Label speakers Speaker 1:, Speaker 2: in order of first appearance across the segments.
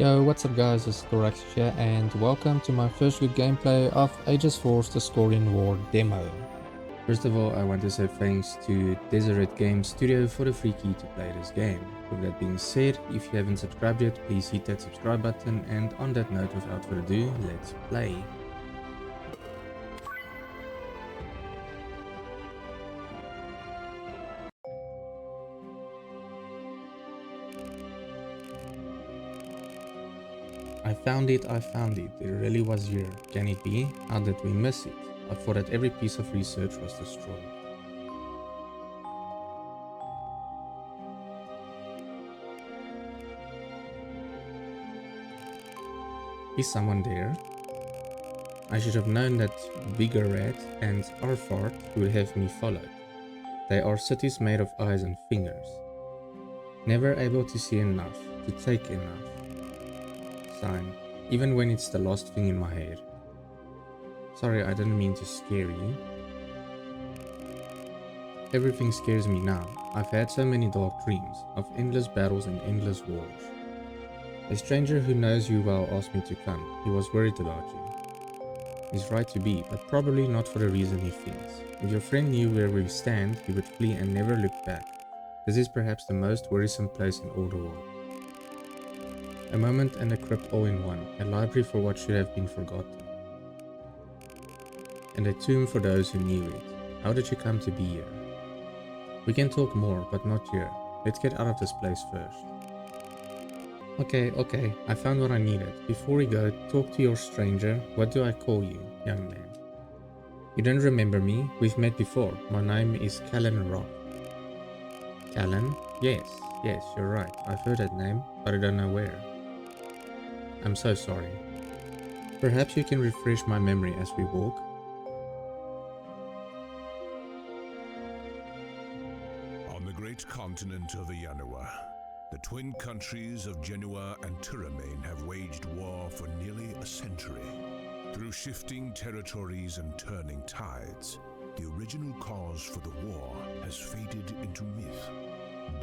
Speaker 1: Yo, what's up guys, it's Tauraxus here and welcome to my first good gameplay of Aegis Force the Scorian War demo. First of all, I want to say thanks to Deseret Games Studio for the free key to play this game. With that being said, if you haven't subscribed yet, please hit that subscribe button, and on that note, without further ado, let's play. I found it. It really was here. Can it be? How did we miss it? I thought that every piece of research was destroyed. Is someone there? I should have known that Vigorad and Arfart would have me followed. They are cities made of eyes and fingers. Never able to see enough, to take enough. Sign. Even when it's the last thing in my head. Sorry, I didn't mean to scare you. Everything scares me now. I've had so many dark dreams, of endless battles and endless wars. A stranger who knows you well asked me to come. He was worried about you. He's right to be, but probably not for the reason he thinks. If your friend knew where we stand, he would flee and never look back. This is perhaps the most worrisome place in all the world. A moment and a crypt all in one, a library for what should have been forgotten. And a tomb for those who knew it. How did you come to be here? We can talk more, but not here. Let's get out of this place first. Okay, I found what I needed. Before we go, talk to your stranger. What do I call you, young man? You don't remember me? We've met before. My name is Callan Roth. Callan? Yes, you're right. I've heard that name, but I don't know where. I'm so sorry. Perhaps you can refresh my memory as we walk.
Speaker 2: On the great continent of Ianua, the twin countries of Genua and Turamain have waged war for nearly a century. Through shifting territories and turning tides, the original cause for the war has faded into myth,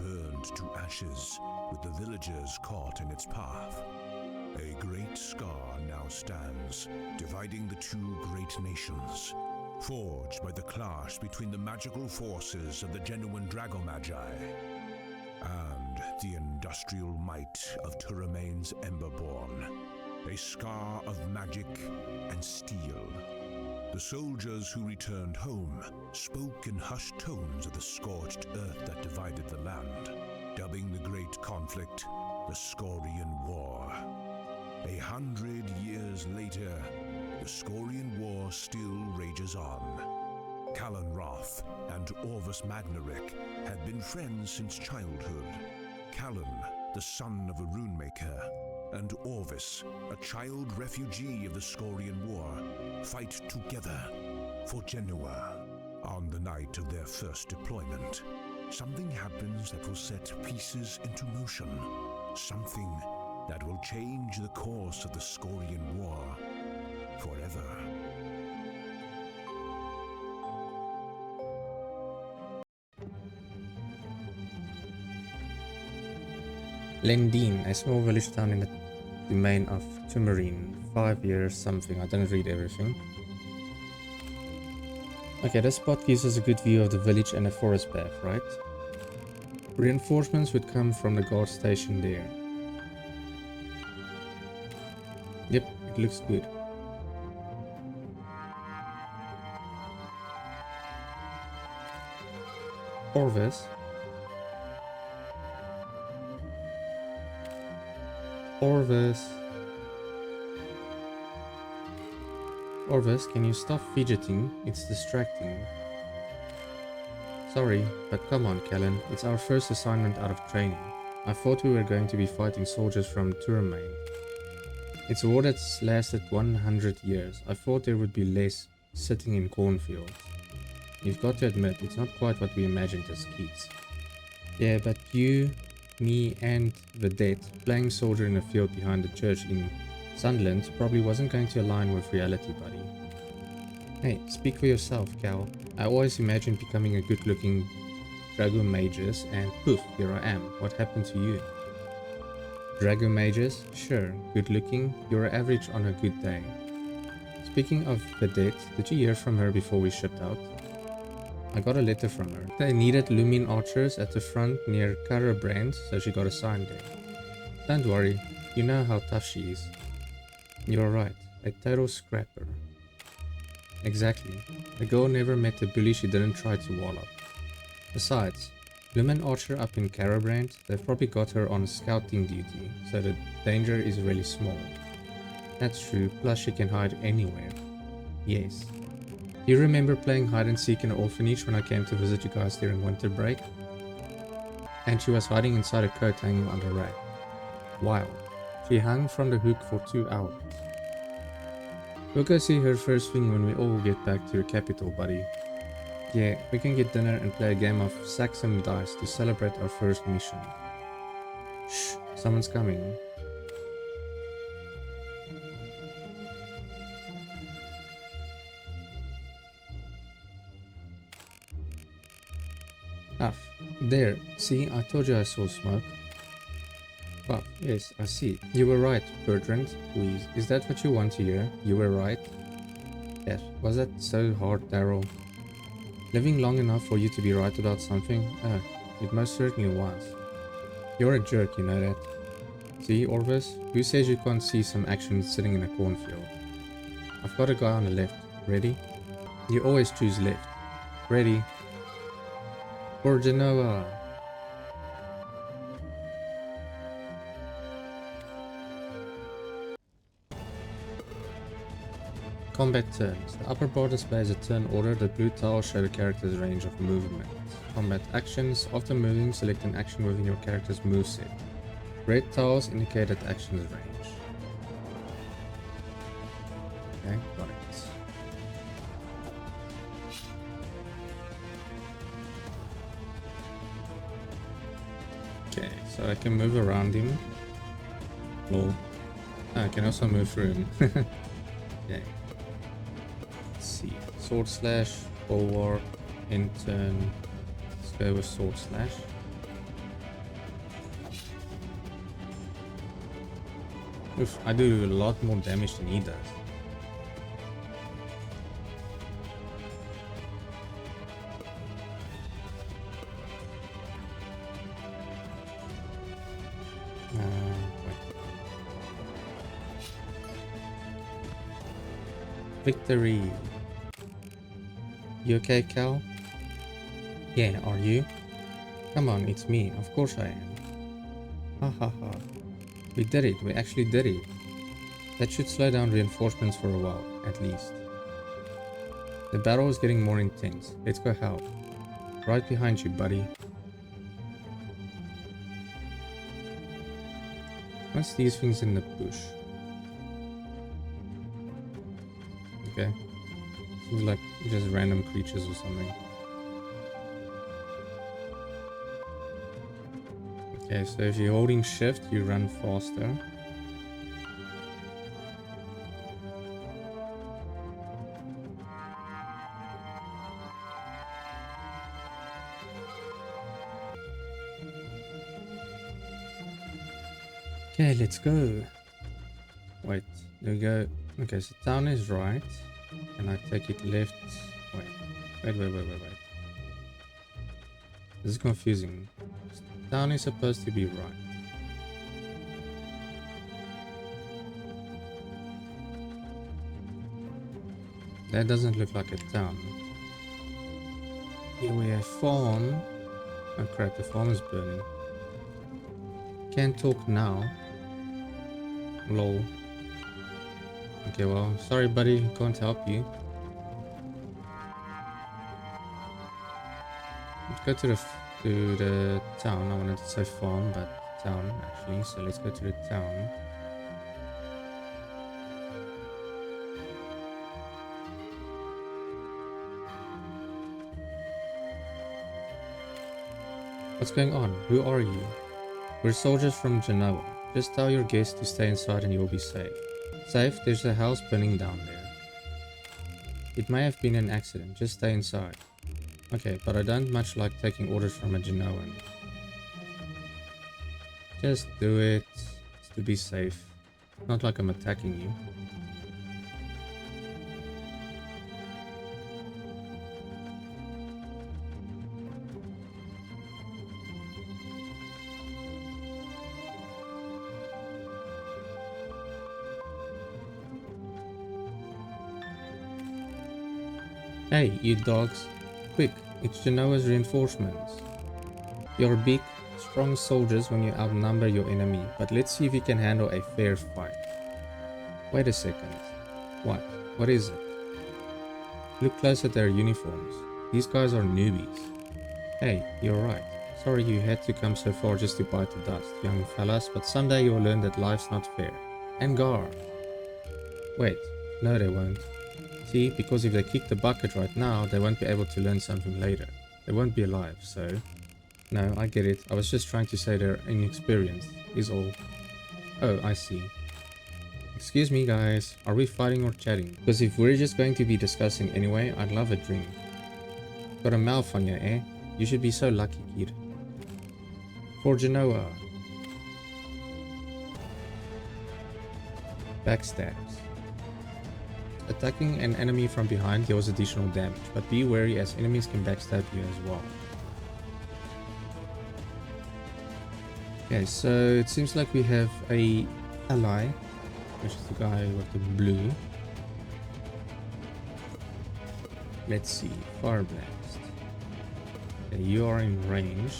Speaker 2: burned to ashes with the villagers caught in its path. A great scar now stands, dividing the two great nations, forged by the clash between the magical forces of the genuine Dragomagi and the industrial might of Turamain's Emberborn, a scar of magic and steel. The soldiers who returned home spoke in hushed tones of the scorched earth that divided the land, dubbing the great conflict the Scorian War. 100 years later, the Scorian War still rages on. Callan Roth and Orvis Magnarik had been friends since childhood. Callan, the son of a runemaker, and Orvis, a child refugee of the Scorian War, fight together for Genua. On the night of their first deployment, something happens that will set pieces into motion. Something that will change the course of the Scorian War forever.
Speaker 1: Lendine, a small village town in the domain of Tumarine. 5 years something, I didn't read everything. Okay, this spot gives us a good view of the village and a forest path, right? Reinforcements would come from the guard station there. Yep, it looks good. Orvis. Orvis, can you stop fidgeting? It's distracting. Sorry, but come on, Callan. It's our first assignment out of training. I thought we were going to be fighting soldiers from Turamain. It's a war that's lasted 100 years. I thought there would be less sitting in cornfields. You've got to admit, it's not quite what we imagined as kids. Yeah, but you, me and Vedette playing soldier in a field behind the church in Sunderland probably wasn't going to align with reality, buddy. Hey, speak for yourself, Cal. I always imagined becoming a good-looking Drago Magus, and poof, here I am. What happened to you? Drago mages? Sure, good looking, you're average on a good day. Speaking of Vedette, did you hear from her before we shipped out? I got a letter from her. They needed Lumin archers at the front near Carabrand, so she got assigned there. Don't worry, you know how tough she is. You're right, a total scrapper. Exactly. The girl never met the bully she didn't try to wall up. Besides, Lumin archer up in Carabrand, they've probably got her on scouting duty, so the danger is really small. That's true, plus she can hide anywhere. Yes. Do you remember playing hide and seek in an orphanage when I came to visit you guys during winter break? And she was hiding inside a coat hanging on the rack. Wow. She hung from the hook for 2 hours. We'll go see her first thing when we all get back to the capital, buddy. Yeah, we can get dinner and play a game of Saxon dice to celebrate our first mission. Shh, someone's coming. There, see, I told you I saw smoke. Well, yes, I see. You were right, Bertrand. Please, is that what you want to hear? You were right? Yes. Was that so hard, Daryl? Living long enough for you to be right about something? It most certainly was. You're a jerk, you know that. See, Orvis? Who says you can't see some action sitting in a cornfield? I've got a guy on the left. Ready? You always choose left. Ready? For Genoa! Combat turns. The upper bar displays a turn order. The blue tiles show the character's range of movement. Combat actions. After moving, select an action within your character's moveset. Red tiles indicate that action's range. Okay, got it. Okay, so I can move around him. Lol. I can also move through him. Okay. Let's see. Sword slash, bulwark, in turn. Let's go with sword slash. Oof, I do a lot more damage than he does. Victory. You okay, Cal? Yeah, are you? Come on, it's me. Of course I am. Ha ha ha. We did it. We actually did it. That should slow down reinforcements for a while, at least. The battle is getting more intense. Let's go help. Right behind you, buddy. What's these things in the bush? Okay. Seems like just random creatures or something. Okay, so if you're holding shift, you run faster. Okay, let's go. Wait, there we go. Okay, so town is right. And I take it left. Wait. This is confusing. Town is supposed to be right. That doesn't look like a town. Here we have farm. Oh crap, the farm is burning. Can't talk now. Lol. Okay, well, sorry buddy, can't help you. Let's go to the town. I wanted to say farm, but town actually. So let's go to the town. What's going on? Who are you? We're soldiers from Genoa. Just tell your guests to stay inside and you'll be safe. Safe? There's a house burning down there. It may have been an accident. Just stay inside. Okay, but I don't much like taking orders from a Genoan. Just do it. to be safe. Not like I'm attacking you. Hey, you dogs. Quick, it's Genoa's reinforcements. You're big, strong soldiers when you outnumber your enemy, but let's see if you can handle a fair fight. Wait a second. What? What is it? Look close at their uniforms. These guys are newbies. Hey, you're right. Sorry you had to come so far just to bite the dust, young fellas, but someday you'll learn that life's not fair. And guard. Wait, no they won't. See, because if they kick the bucket right now, they won't be able to learn something later. They won't be alive, so... No, I get it. I was just trying to say they're inexperienced, is all. Oh, I see. Excuse me guys, are we fighting or chatting? Because if we're just going to be discussing anyway, I'd love a drink. Got a mouth on you, eh? You should be so lucky, kid. For Genoa. Backstabs. Attacking an enemy from behind deals additional damage, but be wary as enemies can backstab you as well. Okay, so it seems like we have a ally, which is the guy with the blue. Let's see, Fire Blast. Okay, you are in range.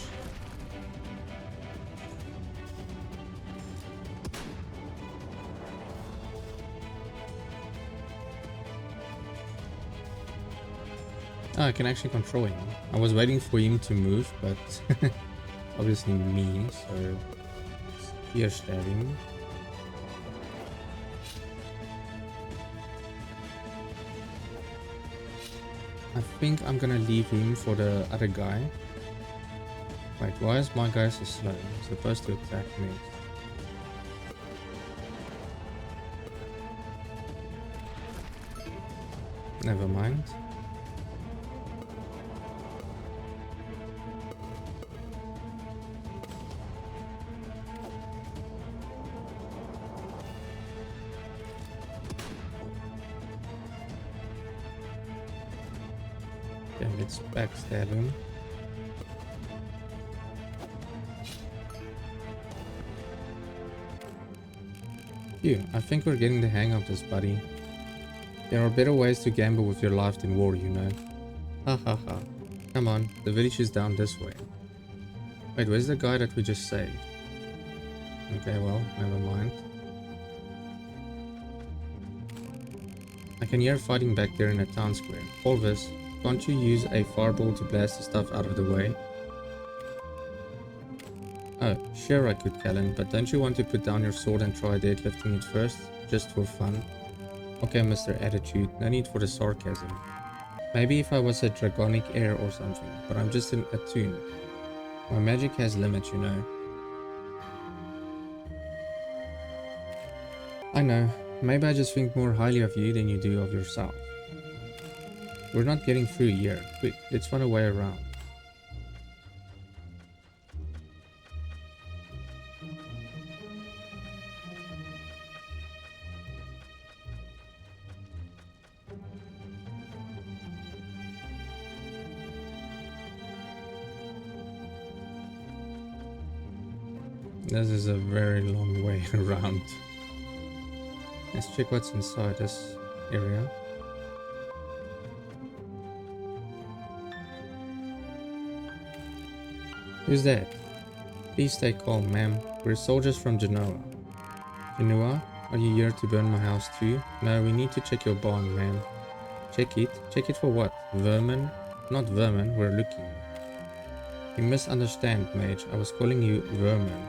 Speaker 1: Oh, I can actually control him. I was waiting for him to move, but obviously me, so spear stab him. I think I'm gonna leave him for the other guy. Wait, why is my guy so slow? I'm supposed to attack next. Never mind. Okay, let's backstab him. Phew, I think we're getting the hang of this, buddy. There are better ways to gamble with your life than war, you know. Ha ha ha. Come on, the village is down this way. Wait, where's the guy that we just saved? Okay, well, never mind. I can hear fighting back there in the town square. Orvis, can't you use a fireball to blast the stuff out of the way? Oh, sure I could, Callan, but don't you want to put down your sword and try deadlifting it first? Just for fun? Okay, Mr. Attitude, no need for the sarcasm. Maybe if I was a dragonic heir or something, but I'm just an Attune. My magic has limits, you know. I know, maybe I just think more highly of you than you do of yourself. We're not getting through here. Quick, let's find a way around. This is a very long way around. Let's check what's inside this area. Who's that? Please stay calm, ma'am. We're soldiers from Genoa. Genoa? Are you here to burn my house too? No, we need to check your barn, ma'am. Check it? Check it for what? Vermin? Not vermin, we're looking. You misunderstand, mage. I was calling you vermin.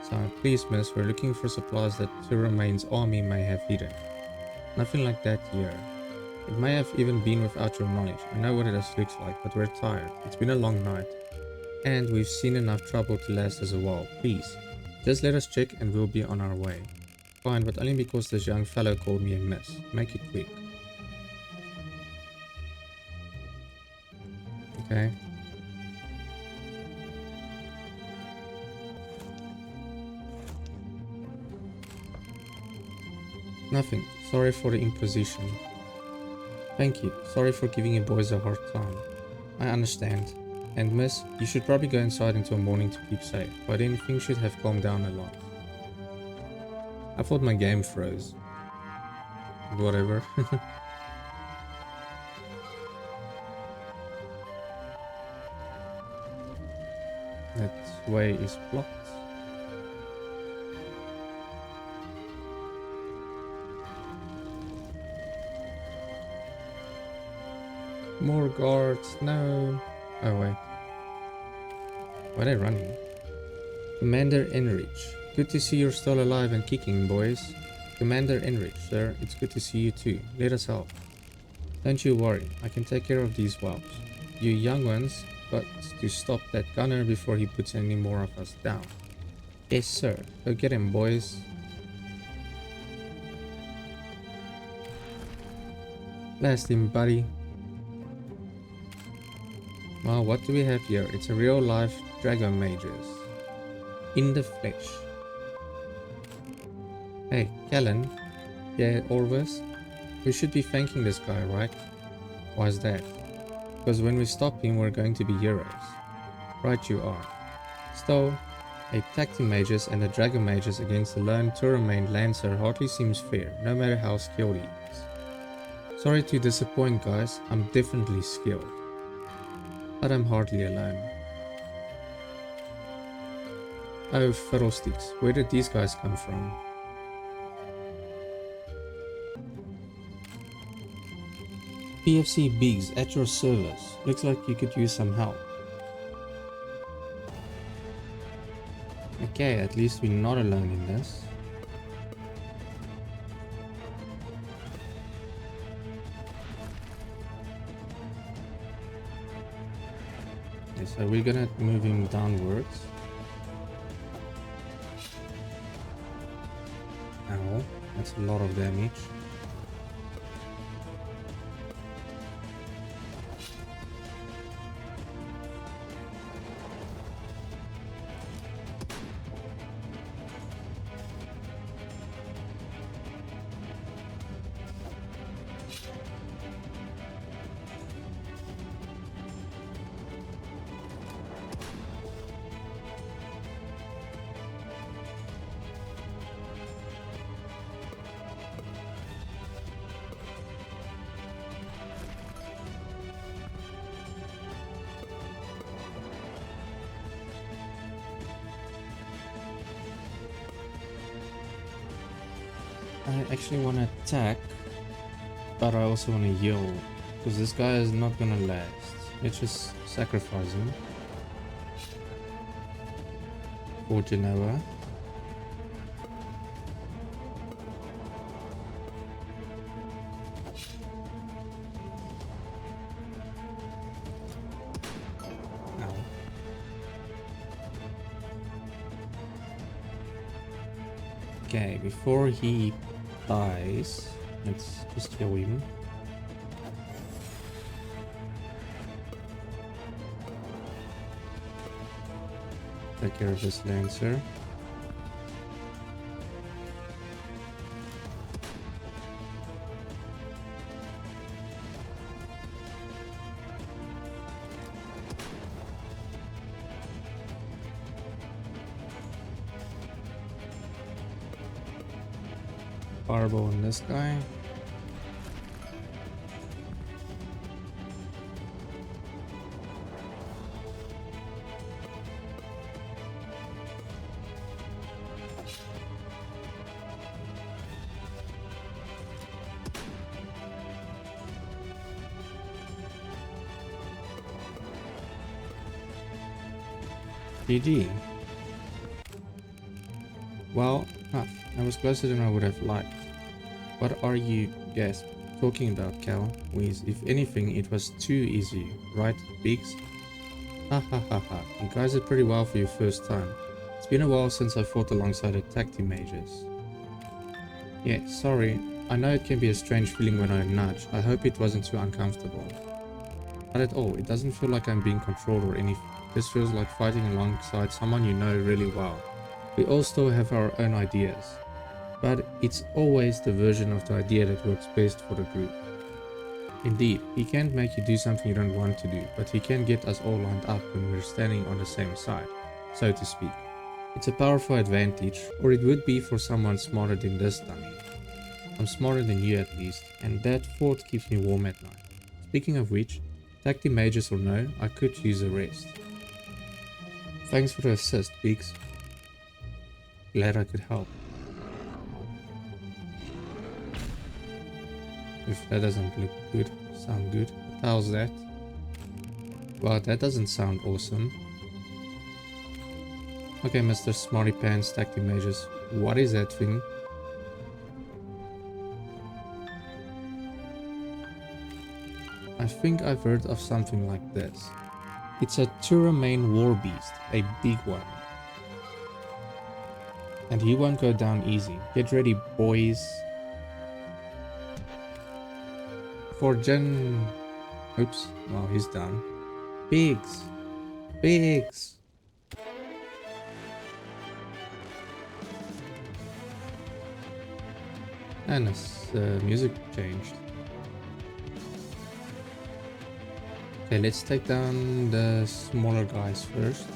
Speaker 1: So, please miss, we're looking for supplies that Turamain's army may have hidden. Nothing like that here. It may have even been without your knowledge. I know what it looks like, but we're tired. It's been a long night. And we've seen enough trouble to last us a while. Please, just let us check and we'll be on our way. Fine, but only because this young fellow called me a miss. Make it quick. Okay. Nothing. Sorry for the imposition. Thank you. Sorry for giving you boys a hard time. I understand. And miss, you should probably go inside until morning to keep safe. By then things should have calmed down a lot. I thought my game froze. Whatever. That way is blocked. More guards, no. Oh wait. Why are they running? Commander Enrich. Good to see you're still alive and kicking, boys. Commander Enrich, sir, it's good to see you too. Let us help. Don't you worry, I can take care of these whelps. You young ones got to stop that gunner before he puts any more of us down. Yes, sir. Go get him, boys. Blast him, buddy. Well, what do we have here? It's a real life Dragon Mages. In the flesh. Hey, Kellen. Yeah, Orvis. We should be thanking this guy, right? Why is that? Because when we stop him, we're going to be heroes. Right you are. Still, a Tacti Mages and a Dragon Mages against a lone Turamain Lancer hardly seems fair, no matter how skilled he is. Sorry to disappoint, guys. I'm definitely skilled. But I'm hardly alone. Oh, fiddlesticks. Where did these guys come from? PFC Biggs, at your service. Looks like you could use some help. Okay, at least we're not alone in this. Okay, so we're gonna move him downwards. Ow, that's a lot of damage. I actually want to attack, but I also want to heal, because this guy is not gonna last. Let's just sacrifice him for Genoa. Ow. Okay, before he dies, let's just kill him. Take care of this Lancer. Fireball on this guy. GG. Well, that was closer than I would have liked. What are you guys talking about, Cal? Wheeze, if anything, it was too easy, right, Biggs? Ha ha ha ha, you guys did pretty well for your first time. It's been a while since I fought alongside a Tacti Mages. Yeah, sorry, I know it can be a strange feeling when I nudge. I hope it wasn't too uncomfortable. Not at all, it doesn't feel like I'm being controlled or anything. This feels like fighting alongside someone you know really well. We all still have our own ideas. but it's always the version of the idea that works best for the group. Indeed, he can't make you do something you don't want to do, but he can get us all lined up when we're standing on the same side, so to speak. It's a powerful advantage, or it would be for someone smarter than this dummy. I'm smarter than you at least, and that thought keeps me warm at night. Speaking of which, tacti mages or no, I could use a rest. Thanks for the assist, Biggs. Glad I could help. If that doesn't look good, sound good. How's that? Wow, that doesn't sound awesome. Okay, Mr. Smarty Pants, tacti mages. What is that thing? I think I've heard of something like this. It's a Turamane war beast, a big one. And he won't go down easy. Get ready, boys. For Gen... Oops, well, he's down. Pigs! Pigs! And his music changed. Okay, let's take down the smaller guys first.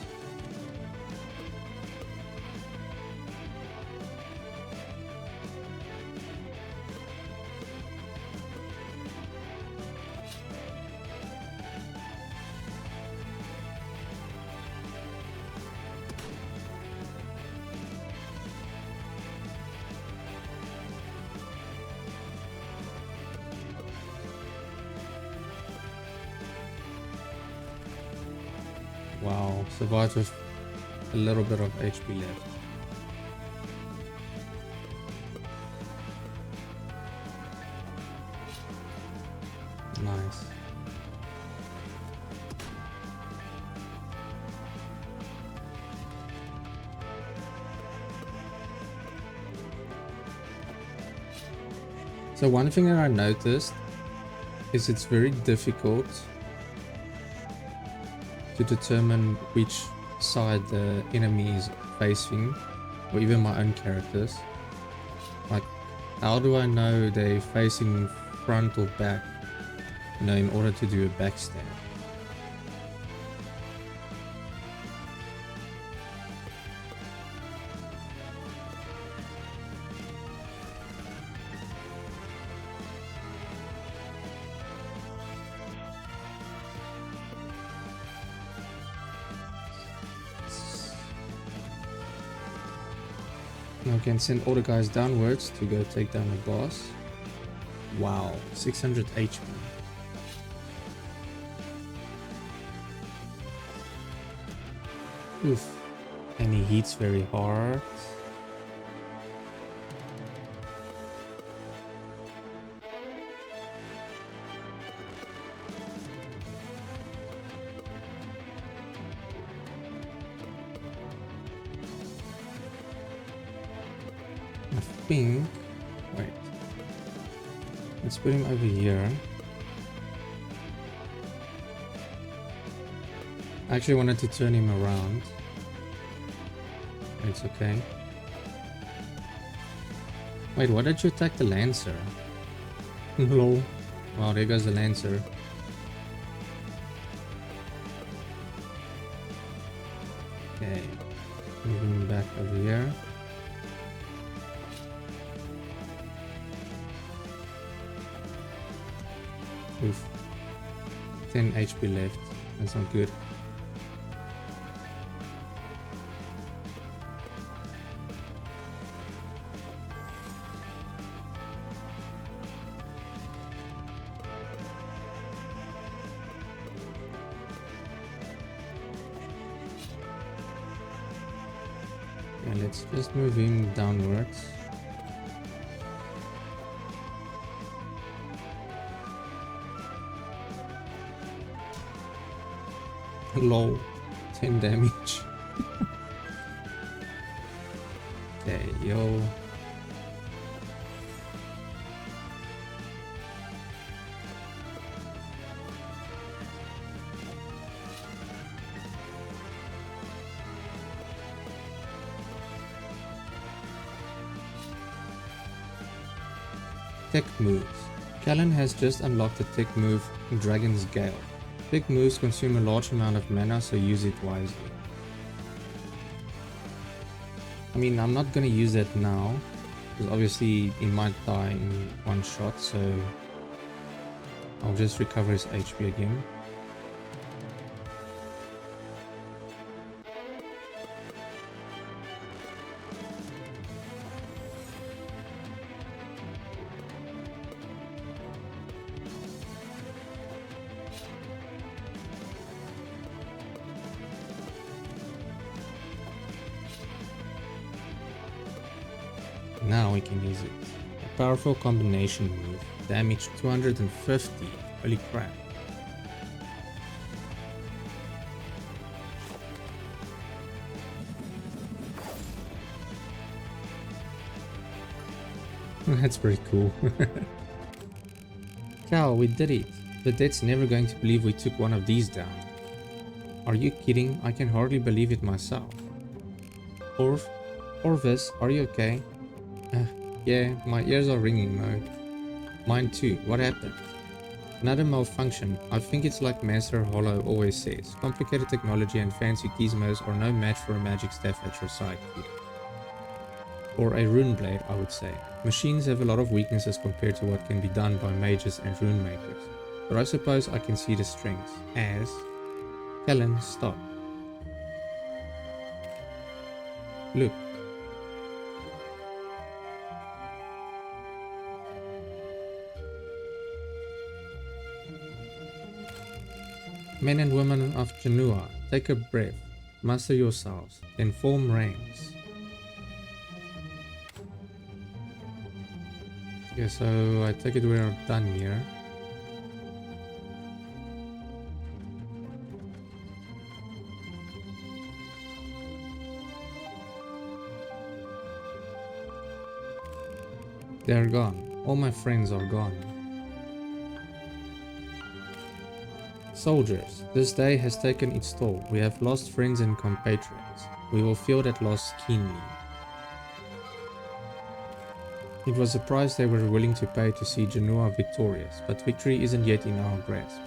Speaker 1: Wow, survived with a little bit of HP left. Nice. So one thing that I noticed is it's very difficult to determine which side the enemy is facing, or even my own characters. Like, how do I know they're facing front or back, you know, in order to do a backstab? Now we can send all the guys downwards to go take down the boss. Wow, 600 HP. Oof. And he hits very hard. I think... Wait. Let's put him over here. I actually wanted to turn him around. It's okay. Wait, why did you attack the Lancer? Lol. Wow, there goes the Lancer. Okay. Moving him back over here. Oof. 10 HP left. That's not good. Yeah, let's just move him downwards. Low 10 damage. Okay, yo. Tech moves. Callan has just unlocked the tech move Dragon's Gale. Tech moves consume a large amount of mana, so use it wisely. I mean, I'm not gonna use that now, because obviously he might die in one shot, so I'll just recover his HP again. Now we can use it. A powerful combination move. Damage 250. Holy crap. That's pretty cool. Cal, we did it. The dead's never going to believe we took one of these down. Are you kidding? I can hardly believe it myself. Orvis, are you okay? Yeah, my ears are ringing, Mo. Mine too. What happened? Another malfunction. I think it's like Master Hollow always says. Complicated technology and fancy gizmos are no match for a magic staff at your side, kid. Or a rune blade, I would say. Machines have a lot of weaknesses compared to what can be done by mages and rune makers. But I suppose I can see the strengths. As... Helen, stop. Look. Men and women of Genua, take a breath, muster yourselves, then form ranks. Okay, so I take it we're done here. They're gone. All my friends are gone. Soldiers, this day has taken its toll. We have lost friends and compatriots. We will feel that loss keenly. It was a price they were willing to pay to see Genua victorious, but victory isn't yet in our grasp.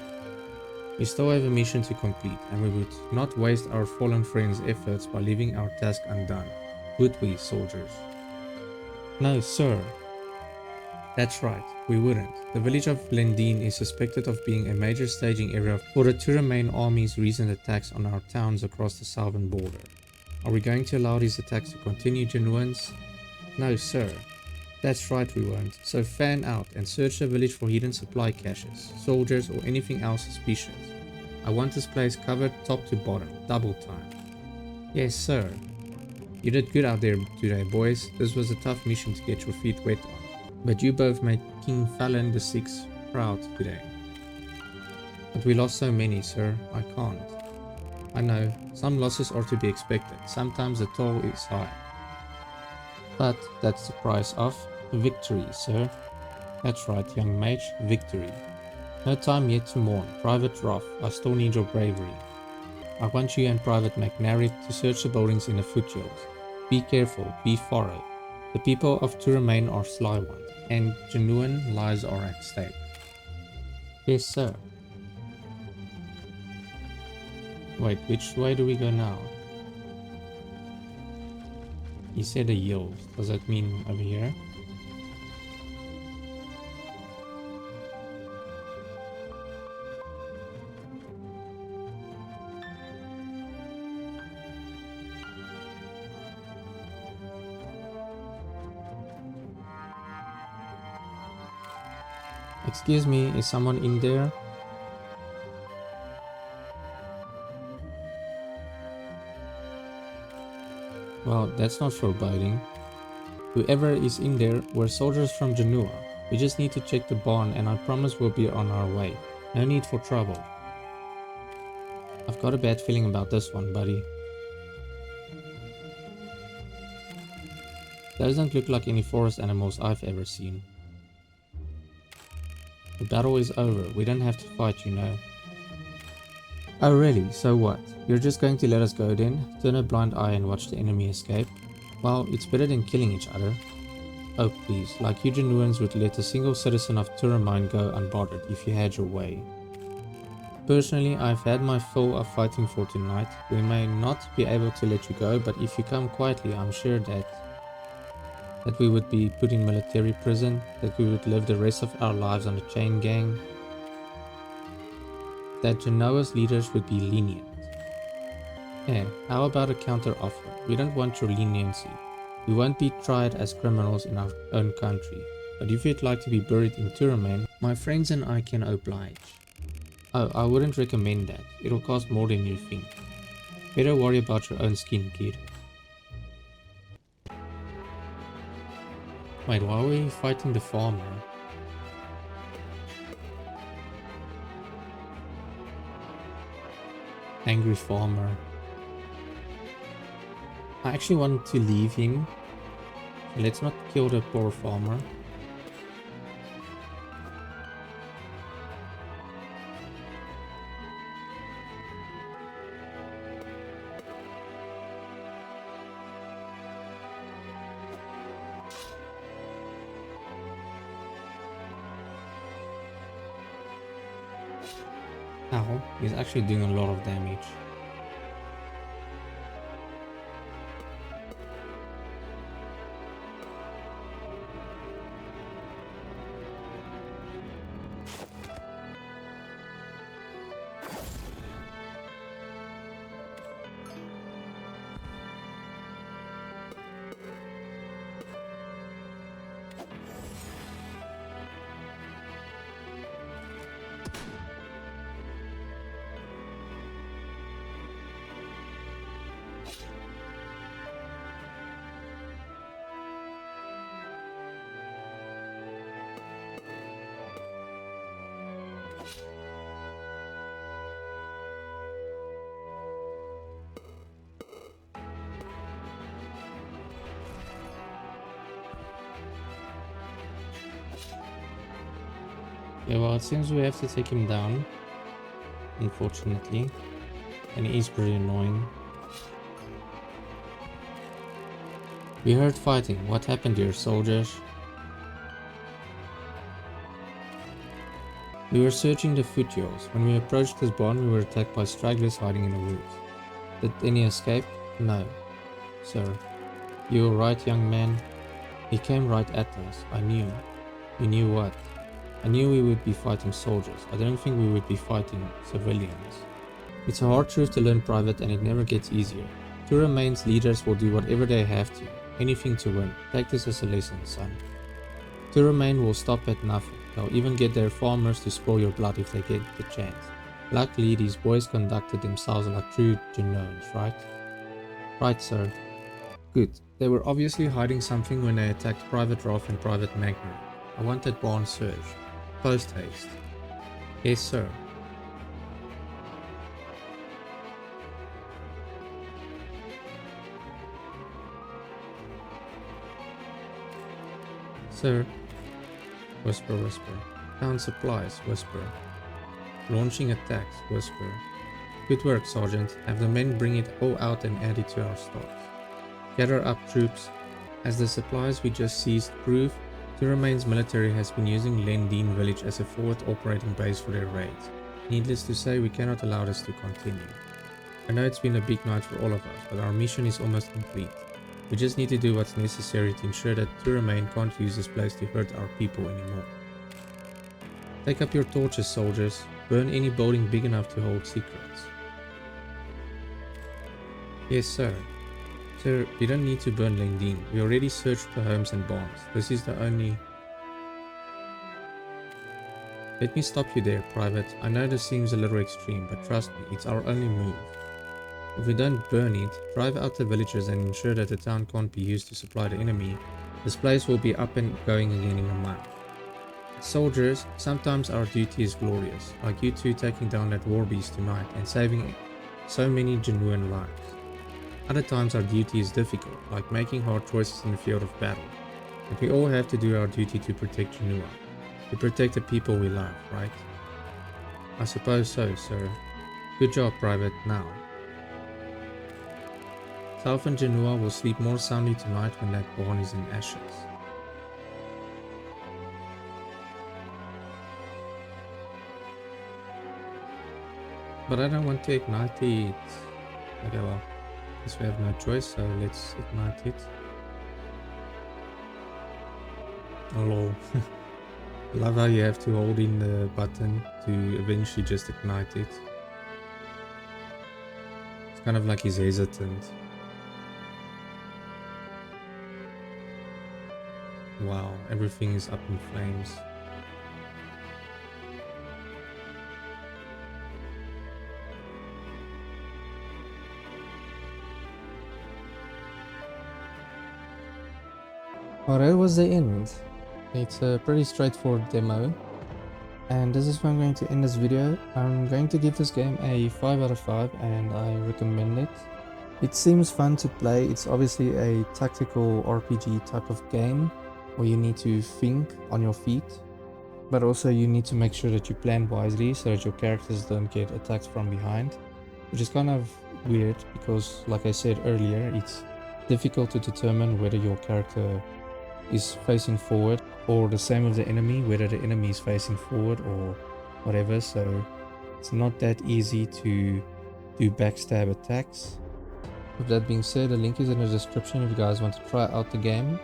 Speaker 1: We still have a mission to complete, and we would not waste our fallen friends' efforts by leaving our task undone. Would we, soldiers? No, sir. That's right, we wouldn't. The village of Lendine is suspected of being a major staging area for the Turamain army's recent attacks on our towns across the southern border. Are we going to allow these attacks to continue, Genuans? No, sir. That's right, we won't. So fan out and search the village for hidden supply caches, soldiers or anything else suspicious. I want this place covered top to bottom, double time. Yes, sir. You did good out there today, boys. This was a tough mission to get your feet wet on. But you both made King Fallon the Sixth proud today. But we lost so many, sir. I can't. I know, some losses are to be expected. Sometimes the toll is high. But that's the price of victory, sir. That's right, young mage, victory. No time yet to mourn. Private Roth, I still need your bravery. I want you and Private McNary to search the buildings in the foothills. Be careful, be thorough. The people of Turamain are sly ones, and genuine lives are at stake. Yes, sir. Wait, which way do we go now? He said a yield. Does that mean over here? Excuse me, is someone in there? Well, that's not foreboding. Whoever is in there, we're soldiers from Genua. We just need to check the barn and I promise we'll be on our way. No need for trouble. I've got a bad feeling about this one, buddy. Those don't look like any forest animals I've ever seen. The battle is over. We don't have to fight, you know. Oh really? So what? You're just going to let us go then? Turn a blind eye and watch the enemy escape? Well, it's better than killing each other. Oh please, like you Genuans would let a single citizen of Turamine go unbothered if you had your way. Personally, I've had my fill of fighting for tonight. We may not be able to let you go, but if you come quietly, I'm sure that we would be put in military prison, that we would live the rest of our lives on a chain gang, that Genoa's leaders would be lenient. Hey, how about a counter offer? We don't want your leniency. We won't be tried as criminals in our own country, but if you'd like to be buried in Turamane, my friends and I can oblige. Oh, I wouldn't recommend that. It'll cost more than you think. Better worry about your own skin, kid. Wait, why were we fighting the farmer? Angry farmer. I actually wanted to leave him. So let's not kill the poor farmer. Ow, he's actually doing a lot of damage. Yeah, well, it seems we have to take him down, unfortunately, and he is pretty annoying. We heard fighting. What happened here, soldiers? We were searching the foothills. When we approached this barn, we were attacked by stragglers hiding in the woods. Did any escape? No, sir. You were right, young man. He came right at us. I knew. You knew what? I knew we would be fighting soldiers. I didn't think we would be fighting civilians. It's a hard truth to learn, Private, and it never gets easier. Turamane's leaders will do whatever they have to. Anything to win. Take this as a lesson, son. Turamane will stop at nothing. They'll even get their farmers to spoil your blood if they get the chance. Luckily, these boys conducted themselves like true Genoans, right? Right, sir. Good. They were obviously hiding something when they attacked Private Rolf and Private Magna. I want that barn searched. Post haste. Yes, sir. Sir. Whisper, whisper. Found supplies, whisper. Launching attacks, whisper. Good work, Sergeant. Have the men bring it all out and add it to our stocks. Gather up troops. As the supplies we just seized prove, Turamane's military has been using Lendine village as a forward operating base for their raids. Needless to say, we cannot allow this to continue. I know it's been a big night for all of us, but our mission is almost complete. We just need to do what's necessary to ensure that Turamane can't use this place to hurt our people anymore. Take up your torches, soldiers. Burn any building big enough to hold secrets. Yes, sir. Sir, you don't need to burn Lendine. We already searched the homes and barns. This is the only... Let me stop you there, Private. I know this seems a little extreme, but trust me, it's our only move. If we don't burn it, drive out the villagers and ensure that the town can't be used to supply the enemy, this place will be up and going again in a month. Soldiers, sometimes our duty is glorious, like you two taking down that war beast tonight and saving so many genuine lives. Other times our duty is difficult, like making hard choices in the field of battle. But we all have to do our duty to protect Genua. To protect the people we love, right? I suppose so, sir. Good job, Private, now. South and Genua will sleep more soundly tonight when that barn is in ashes. But I don't want to ignite it. Okay, well, guess we have no choice, so let's ignite it. Oh lol. I love how you have to hold in the button to eventually just ignite it. It's kind of like he's hesitant. Wow, everything is up in flames. Well, that was the end. It's a pretty straightforward demo. And this is where I'm going to end this video. I'm going to give this game a 5 out of 5 and I recommend it. It seems fun to play. It's obviously a tactical RPG type of game where you need to think on your feet. But also you need to make sure that you plan wisely so that your characters don't get attacked from behind. Which is kind of weird because, like I said earlier, it's difficult to determine whether your character is facing forward or the same with the enemy, whether the enemy is facing forward or whatever. So it's not that easy to do backstab attacks. With that being said, the link is in the description if you guys want to try out the game.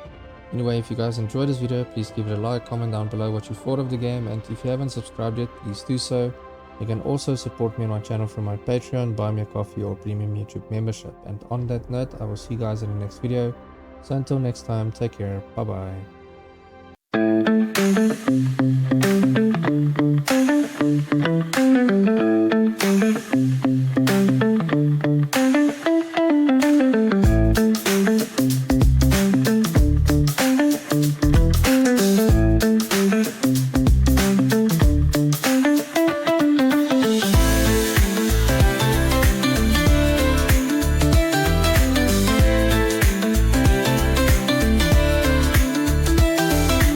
Speaker 1: Anyway, if you guys enjoyed this video, please give it a like, comment down below what you thought of the game, and if you haven't subscribed yet, please do so. You can also support me on my channel through my Patreon, buy me a coffee or premium YouTube membership. And on that note, I will see you guys in the next video. So until next time, take care, bye bye.